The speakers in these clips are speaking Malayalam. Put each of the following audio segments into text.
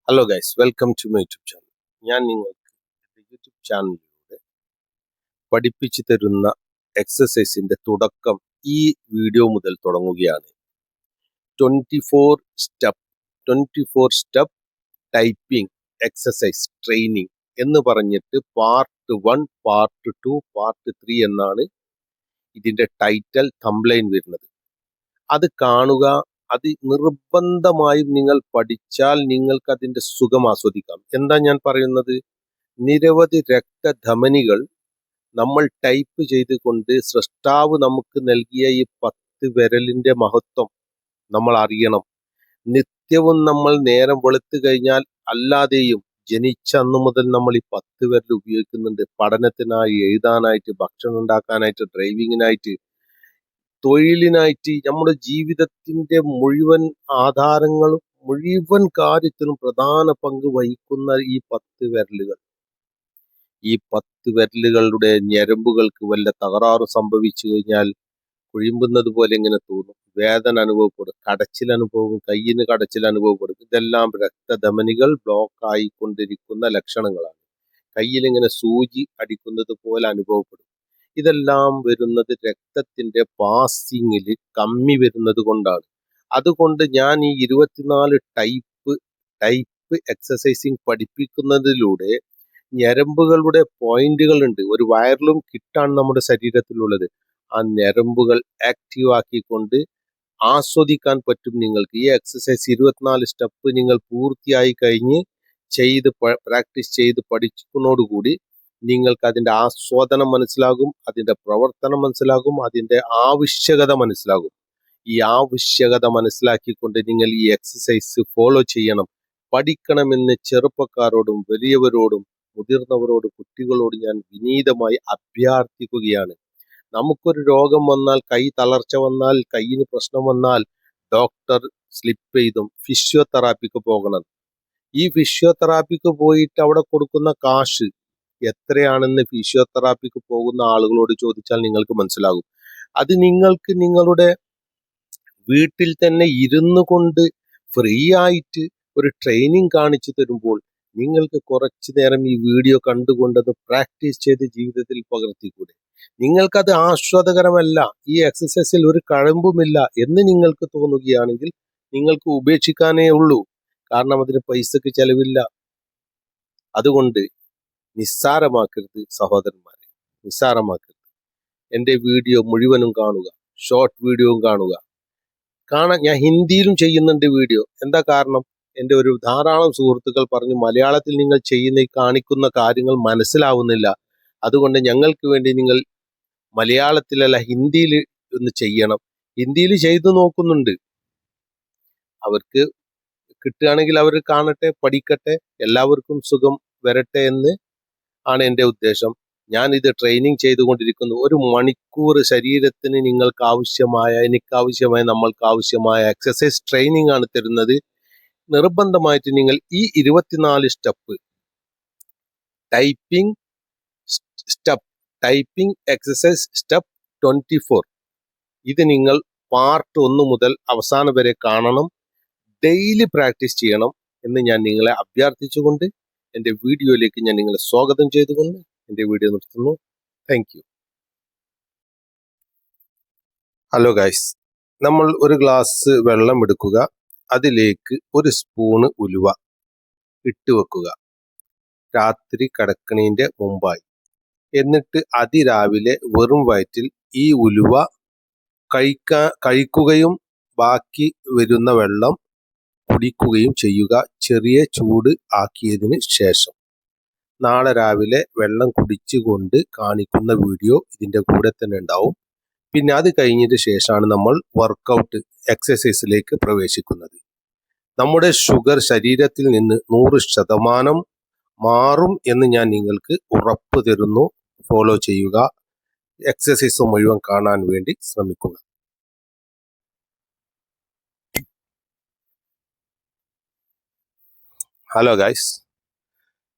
Hello guys, welcome to my YouTube channel. ഞാൻ നിങ്ങൾക്ക് യൂട്യൂബ് ചാനലിലൂടെ പഠിപ്പിച്ചു തരുന്ന എക്സസൈസിന്റെ തുടക്കം ഈ വീഡിയോ മുതൽ തുടങ്ങുകയാണ്. 24 സ്റ്റെപ്പ് ടൈപ്പിംഗ് എക്സസൈസ് ട്രെയിനിങ് എന്ന് പറഞ്ഞിട്ട് പാർട്ട് 1, പാർട്ട് 2, പാർട്ട് 3 എന്നാണ് ഇതിന്റെ ടൈറ്റിൽ തംബ്ലൈൻ വരുന്നത്. അത് കാണുക. അത് നിർബന്ധമായും നിങ്ങൾ പഠിച്ചാൽ നിങ്ങൾക്ക് അതിന്റെ സുഖം ആസ്വദിക്കാം. എന്താ ഞാൻ പറയുന്നത്? നിരവധി രക്തധമനികൾ നമ്മൾ ടൈപ്പ് ചെയ്തുകൊണ്ട് സൃഷ്ടാവ് നമുക്ക് നൽകിയ ഈ 10 വിരലിന്റെ മഹത്വം നമ്മൾ അറിയണം. നിത്യവും നമ്മൾ നേരം വെളുത്തു കഴിഞ്ഞാൽ അല്ലാതെയും ജനിച്ച അന്നു മുതൽ നമ്മൾ ഈ 10 വിരൽ ഉപയോഗിക്കുന്നുണ്ട്. പഠനത്തിനായി, എഴുതാനായിട്ട്, ഭക്ഷണം ഉണ്ടാക്കാനായിട്ട്, ഡ്രൈവിങ്ങിനായിട്ട്, തൊഴിലിനായിട്ട്, നമ്മുടെ ജീവിതത്തിന്റെ മുഴുവൻ ആധാരങ്ങളും മുഴുവൻ കാര്യത്തിലും പ്രധാന പങ്ക് വഹിക്കുന്ന ഈ 10 വിരലുകൾ. ഈ 10 വിരലുകളുടെ ഞരമ്പുകൾക്ക് വല്ല തകരാറ് സംഭവിച്ചു കഴിഞ്ഞാൽ കുഴിമ്പുന്നത് പോലെ ഇങ്ങനെ തോന്നും, വേദന അനുഭവപ്പെടും, കടച്ചിൽ അനുഭവം, കയ്യിന് കടച്ചിൽ അനുഭവപ്പെടും. ഇതെല്ലാം രക്തധമനികൾ ബ്ലോക്ക് ആയിക്കൊണ്ടിരിക്കുന്ന ലക്ഷണങ്ങളാണ്. കയ്യിൽ ഇങ്ങനെ സൂചി അടിക്കുന്നത് പോലെ അനുഭവപ്പെടും. ഇതെല്ലാം വരുന്നത് രക്തത്തിന്റെ പാസിങ്ങിൽ കമ്മി വരുന്നത് കൊണ്ടാണ്. അതുകൊണ്ട് ഞാൻ ഈ 24 ടൈപ്പ് എക്സസൈസിങ് പഠിപ്പിക്കുന്നതിലൂടെ ഞരമ്പുകളുടെ പോയിന്റുകൾ ഉണ്ട്. ഒരു വയറിലും കിട്ടാണ് നമ്മുടെ ശരീരത്തിലുള്ളത്. ആ ഞരമ്പുകൾ ആക്റ്റീവ് ആക്കിക്കൊണ്ട് ആസ്വദിക്കാൻ പറ്റും നിങ്ങൾക്ക്. ഈ എക്സസൈസ് 24 സ്റ്റെപ്പ് നിങ്ങൾ പൂർത്തിയായി കഴിഞ്ഞ് പ്രാക്ടീസ് ചെയ്ത് പഠിക്കുന്നതോടുകൂടി നിങ്ങൾക്ക് അതിന്റെ ആസ്വാദനം മനസ്സിലാകും, അതിന്റെ പ്രവർത്തനം മനസ്സിലാകും, അതിന്റെ ആവശ്യകത മനസ്സിലാകും. ഈ ആവശ്യകത മനസ്സിലാക്കിക്കൊണ്ട് നിങ്ങൾ ഈ എക്സസൈസ് ഫോളോ ചെയ്യണം. പഠിക്കണമെന്ന് ചെറുപ്പക്കാരോടും വലിയവരോടും മുതിർന്നവരോടും കുട്ടികളോട് ഞാൻ വിനീതമായി അഭ്യർത്ഥിക്കുകയാണ്. നമുക്കൊരു രോഗം വന്നാൽ, കൈ തളർച്ച വന്നാൽ, കയ്യിന് പ്രശ്നം വന്നാൽ ഡോക്ടർ സ്ലിപ്പ് ചെയ്തും ഫിസിയോതെറാപ്പിക്ക് പോകണം. ഈ ഫിസിയോതെറാപ്പിക്ക് പോയിട്ട് അവിടെ കൊടുക്കുന്ന കാശ് എത്രയാണെന്ന് ഫിസിയോതെറാപ്പിക്ക് പോകുന്ന ആളുകളോട് ചോദിച്ചാൽ നിങ്ങൾക്ക് മനസ്സിലാകും. അത് നിങ്ങൾക്ക് നിങ്ങളുടെ വീട്ടിൽ തന്നെ ഇരുന്നു കൊണ്ട് ഫ്രീ ആയിട്ട് ഒരു ട്രെയിനിങ് കാണിച്ചു തരുമ്പോൾ നിങ്ങൾക്ക് കുറച്ചു നേരം ഈ വീഡിയോ കണ്ടുകൊണ്ടത് പ്രാക്ടീസ് ചെയ്ത് ജീവിതത്തിൽ പകർത്തിക്കൂടെ? നിങ്ങൾക്കത് ആസ്വാദകരമല്ല, ഈ എക്സസൈസിൽ ഒരു കഴമ്പുമില്ല എന്ന് നിങ്ങൾക്ക് തോന്നുകയാണെങ്കിൽ നിങ്ങൾക്ക് ഉപേക്ഷിക്കാനേ ഉള്ളൂ. കാരണം അതിന് പൈസക്ക് ചെലവില്ല. അതുകൊണ്ട് നിസ്സാരമാക്കരുത് സഹോദരന്മാരെ, നിസ്സാരമാക്കരുത്. എൻ്റെ വീഡിയോ മുഴുവനും കാണുക, ഷോർട്ട് വീഡിയോയും കാണുക. ഞാൻ ഹിന്ദിയിലും ചെയ്യുന്നുണ്ട് വീഡിയോ. എന്താ കാരണം? എൻ്റെ ഒരു ധാരാളം സുഹൃത്തുക്കൾ പറഞ്ഞു, മലയാളത്തിൽ നിങ്ങൾ കാണിക്കുന്ന കാര്യങ്ങൾ മനസ്സിലാവുന്നില്ല, അതുകൊണ്ട് ഞങ്ങൾക്ക് വേണ്ടി നിങ്ങൾ മലയാളത്തിലല്ല ഹിന്ദിയിൽ ഒന്ന് ചെയ്യണം. ഹിന്ദിയിൽ ചെയ്തു നോക്കുന്നുണ്ട്. അവർക്ക് കിട്ടുകയാണെങ്കിൽ അവർ കാണട്ടെ, പഠിക്കട്ടെ, എല്ലാവർക്കും സുഖം വരട്ടെ എന്ന് ആണ് എൻ്റെ ഉദ്ദേശം. ഞാൻ ഇത് ട്രെയിനിങ് ചെയ്തുകൊണ്ടിരിക്കുന്നു. 1 മണിക്കൂർ ശരീരത്തിന് നമ്മൾക്ക് ആവശ്യമായ എക്സസൈസ് ട്രെയിനിങ് ആണ് തരുന്നത്. നിർബന്ധമായിട്ട് നിങ്ങൾ ഈ 24 സ്റ്റെപ്പ് ടൈപ്പിംഗ് എക്സസൈസ് സ്റ്റെപ്പ് 24 ഇത് നിങ്ങൾ പാർട്ട് 1 മുതൽ അവസാനം വരെ കാണണം. ഡെയിലി പ്രാക്ടീസ് ചെയ്യണം എന്ന് ഞാൻ നിങ്ങളെ അഭ്യർത്ഥിച്ചുകൊണ്ട് എൻ്റെ വീഡിയോയിലേക്ക് ഞാൻ നിങ്ങളെ സ്വാഗതം ചെയ്തുകൊണ്ട് എൻ്റെ വീഡിയോ നിർത്തുന്നു. Thank you. ഹലോ ഗൈസ്, നമ്മൾ ഒരു ഗ്ലാസ് വെള്ളം എടുക്കുക. അതിലേക്ക് 1 സ്പൂണ് ഉലുവ ഇട്ട് വെക്കുക, രാത്രി കിടക്കണതിൻ്റെ മുമ്പായി. എന്നിട്ട് അതിരാവിലെ വെറും വയറ്റിൽ ഈ ഉലുവ കഴിക്കുകയും ബാക്കി വരുന്ന വെള്ളം കുടിക്കുകയും ചെയ്യുക, ചെറിയ ചൂട് ആക്കിയതിന് ശേഷം. നാളെ രാവിലെ വെള്ളം കുടിച്ചുകൊണ്ട് കാണിക്കുന്ന വീഡിയോ ഇതിൻ്റെ കൂടെ തന്നെ ഉണ്ടാവും. പിന്നെ അത് കഴിഞ്ഞിട്ട് ശേഷമാണ് നമ്മൾ വർക്കൗട്ട് എക്സസൈസിലേക്ക് പ്രവേശിക്കുന്നത്. നമ്മുടെ ഷുഗർ ശരീരത്തിൽ നിന്ന് 100% മാറും എന്ന് ഞാൻ നിങ്ങൾക്ക് ഉറപ്പ് തരുന്നു. ഫോളോ ചെയ്യുക, എക്സസൈസ് മുഴുവൻ കാണാൻ വേണ്ടി ശ്രമിക്കുക. ഹലോ ഗൈസ്,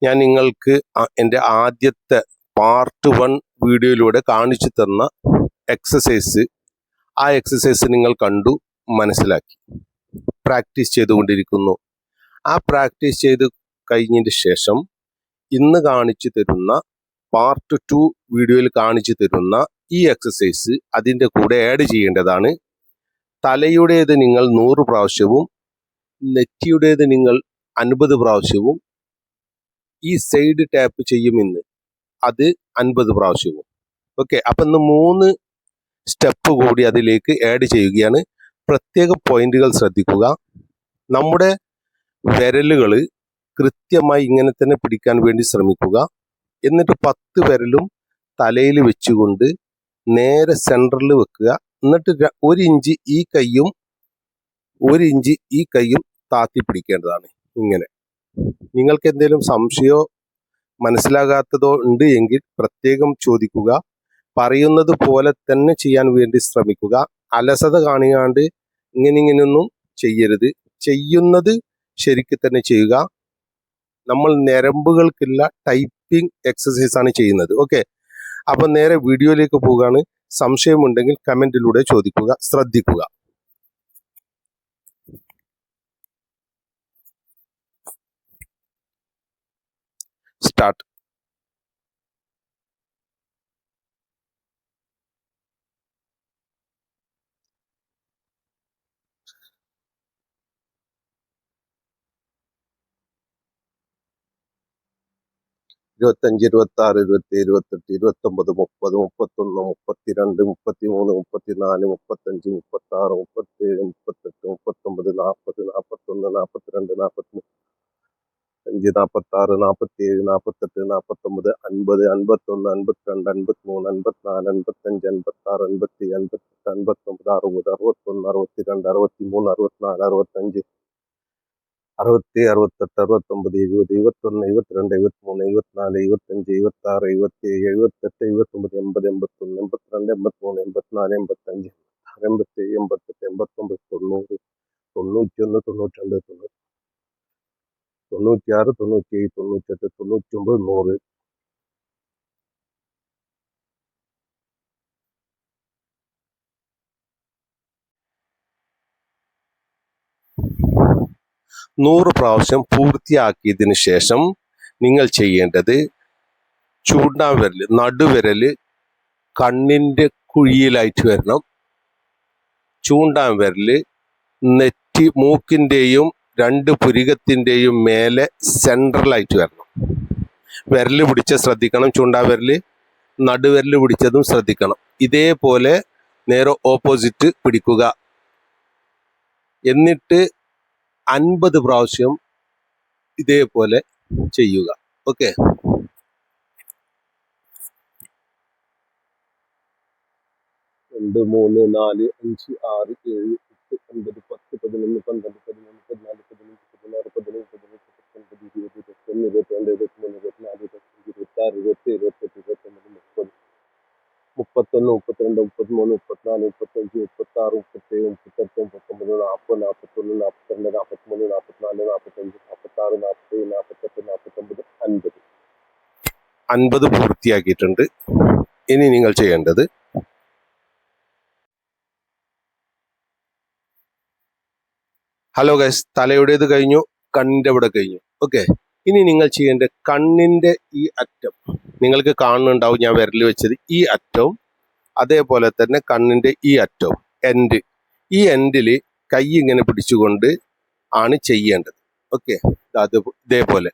ഞാൻ നിങ്ങൾക്ക് എൻ്റെ ആദ്യത്തെ പാർട്ട് 1 വീഡിയോയിലൂടെ കാണിച്ചു തന്ന ആ എക്സസൈസ് നിങ്ങൾ കണ്ടു, മനസ്സിലാക്കി, പ്രാക്ടീസ് ചെയ്തുകൊണ്ടിരിക്കുന്നു. ആ പ്രാക്ടീസ് ചെയ്ത് കഴിഞ്ഞതിന് ശേഷം ഇന്ന് കാണിച്ചു തരുന്ന പാർട്ട് 2 വീഡിയോയിൽ കാണിച്ചു തരുന്ന ഈ എക്സസൈസ് അതിൻ്റെ കൂടെ ആഡ് ചെയ്യേണ്ടതാണ്. തലയുടേത് നിങ്ങൾ 100 പ്രാവശ്യവും നെറ്റിയുടേത് നിങ്ങൾ 50 പ്രാവശ്യവും ഈ സൈഡ് ടാപ്പ് ചെയ്യുമെന്ന് അത് 50 പ്രാവശ്യവും. ഓക്കെ, അപ്പം ഇന്ന് 3 സ്റ്റെപ്പ് കൂടി അതിലേക്ക് ആഡ് ചെയ്യുകയാണ്. പ്രത്യേക പോയിന്റുകൾ ശ്രദ്ധിക്കുക. നമ്മുടെ വിരലുകൾ കൃത്യമായി ഇങ്ങനെ തന്നെ പിടിക്കാൻ വേണ്ടി ശ്രമിക്കുക. എന്നിട്ട് 10 വിരലും തലയിൽ വെച്ചുകൊണ്ട് നേരെ സെൻറ്ററിൽ വെക്കുക. എന്നിട്ട് 1 ഇഞ്ച് ഈ കൈയും 1 ഇഞ്ച് ഈ കൈയും താത്തി പിടിക്കേണ്ടതാണ്. ഇങ്ങനെ നിങ്ങൾക്ക് എന്തെങ്കിലും സംശയമോ മനസ്സിലാകാത്തതോ ഉണ്ട് എങ്കിൽ പ്രത്യേകം ചോദിക്കുക. പറയുന്നത് പോലെ തന്നെ ചെയ്യാൻ വേണ്ടി ശ്രമിക്കുക. അലസത കാണിക്കാണ്ട് ഇങ്ങനെയൊന്നും ചെയ്യരുത്. ചെയ്യുന്നത് ശരിക്കും തന്നെ ചെയ്യുക. നമ്മൾ ഞരമ്പുകൾക്കുള്ള ടൈപ്പിംഗ് എക്സസൈസ് ആണ് ചെയ്യുന്നത്. ഓക്കെ, അപ്പം നേരെ വീഡിയോയിലേക്ക് പോവുകയാണ്. സംശയമുണ്ടെങ്കിൽ കമൻറ്റിലൂടെ ചോദിക്കുക. ശ്രദ്ധിക്കുക. സ്റ്റാർട്ട്. ഇരുപത്തഞ്ച്, 26, 27, 28, 29, 30, 31, 32, 33, 34, 35, 36, 37, 38, 39, 40, 41, 42, 43, 46, 47, 48, 49, 50, 51, 52, 53, 54, 55, 56, 57, 58, 59, 60, 61, 62, 63, 64, 65, 67, 68, 69, 70, 71, 72, 73, 74, 75, 76, 77, 78, 79, 80, 81, 82, 83, 84, 85, 87, 88, 89, 90, 91, 92, 96, 97, 98, 99, 100. നൂറ് പ്രാവശ്യം പൂർത്തിയാക്കിയതിന് ശേഷം നിങ്ങൾ ചെയ്യേണ്ടത് ചൂണ്ടാവിരൽ, നടുവിരൽ കണ്ണിൻ്റെ കുഴിയിലായിട്ട് വരണം. ചൂണ്ടാവിരൽ നെറ്റി, മൂക്കിൻ്റെയും 2 പുരികത്തിൻ്റെയും മേലെ സെൻട്രലായിട്ട് വരണം. വിരൽ പിടിച്ച ശ്രദ്ധിക്കണം. ചൂണ്ടാവിരൽ നടുവിരൽ പിടിച്ചതും ശ്രദ്ധിക്കണം. ഇതേപോലെ നേരെ ഓപ്പോസിറ്റ് പിടിക്കുക. എന്നിട്ട് 50 പ്രാവശ്യം ഇതേപോലെ ചെയ്യുക. ഓക്കെ, 2, 3, 4, 5, 6, 7, 8, 9, 10, 11, 12, 13, 14, 15, 16, 17, 18, 19, 20, 21, 22, 23, 24, 25, 26, 27, 28, 29, 30, 31, 32, 33, 34, 35, 36, 37, 38, 39, 40, 41, 42, 43, 44, 45, 46, 47, 48, 49, 50. 50 പൂർത്തിയാക്കിയിട്ടുണ്ട്. ഇനി നിങ്ങൾ ചെയ്യേണ്ടത് ഹലോ ഗൈസ്, തലയുടേത് കഴിഞ്ഞു, കണ്ണിൻ്റെ ഇവിടെ കഴിഞ്ഞു. ഓക്കെ, ഇനി നിങ്ങൾ ചെയ്യേണ്ട കണ്ണിൻ്റെ ഈ അറ്റം നിങ്ങൾക്ക് കാണുന്നുണ്ടാവും. ഞാൻ വിരൽ വെച്ചത് ഈ അറ്റവും അതേപോലെ തന്നെ കണ്ണിൻ്റെ ഈ അറ്റവും ഈ എൻഡിൽ കൈ ഇങ്ങനെ പിടിച്ചുകൊണ്ട് ആണ് ചെയ്യേണ്ടത്. ഓക്കെ, അത് ഇതേപോലെ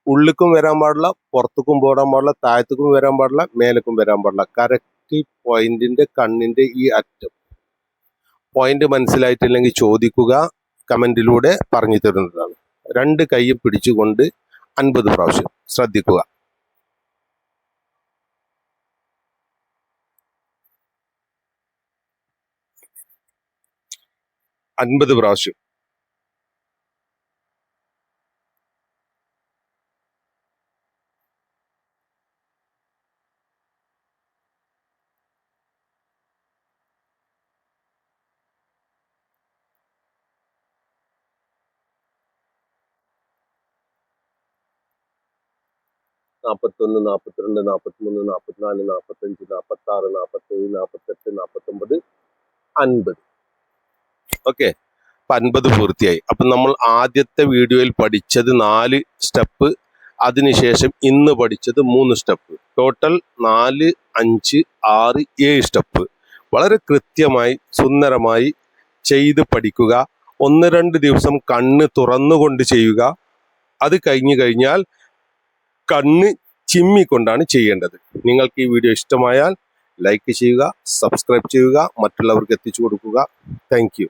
ഉള്ളിക്കും വരാൻ പാടില്ല, പുറത്തേക്കും പോരാൻ പാടില്ല, താഴത്തേക്കും വരാൻ പാടില്ല, മേലേക്കും വരാൻ പാടില്ല. കറക്റ്റ് പോയിന്റിന്റെ കണ്ണിന്റെ ഈ അറ്റം. പോയിന്റ് മനസ്സിലായിട്ടില്ലെങ്കിൽ ചോദിക്കുക, കമന്റിലൂടെ പറഞ്ഞു തരുന്നതാണ്. 2 കൈയും പിടിച്ചുകൊണ്ട് 50 പ്രാവശ്യം. ശ്രദ്ധിക്കുക. 50 പ്രാവശ്യം. നാൽപ്പത്തൊന്ന്, 42, 43, 44, 45, 46, 47, 48, 49, 50. ഓക്കെ, 50 പൂർത്തിയായി. അപ്പം നമ്മൾ ആദ്യത്തെ വീഡിയോയിൽ പഠിച്ചത് 4 സ്റ്റെപ്പ്, അതിനുശേഷം ഇന്ന് പഠിച്ചത് 3 സ്റ്റെപ്പ്. Total 4, 5, 6, 7 step. വളരെ കൃത്യമായി സുന്ദരമായി ചെയ്ത് പഠിക്കുക. 1-2 ദിവസം കണ്ണ് തുറന്നുകൊണ്ട് ചെയ്യുക. അത് കഴിഞ്ഞു കഴിഞ്ഞാൽ കണ്ണ് ചിമ്മിക്കൊണ്ടാണ് ചെയ്യേണ്ടത്. നിങ്ങൾക്ക് ഈ വീഡിയോ ഇഷ്ടമായാൽ ലൈക്ക് ചെയ്യുക, സബ്സ്ക്രൈബ് ചെയ്യുക, മറ്റുള്ളവർക്ക് എത്തിച്ചു കൊടുക്കുക. Thank you.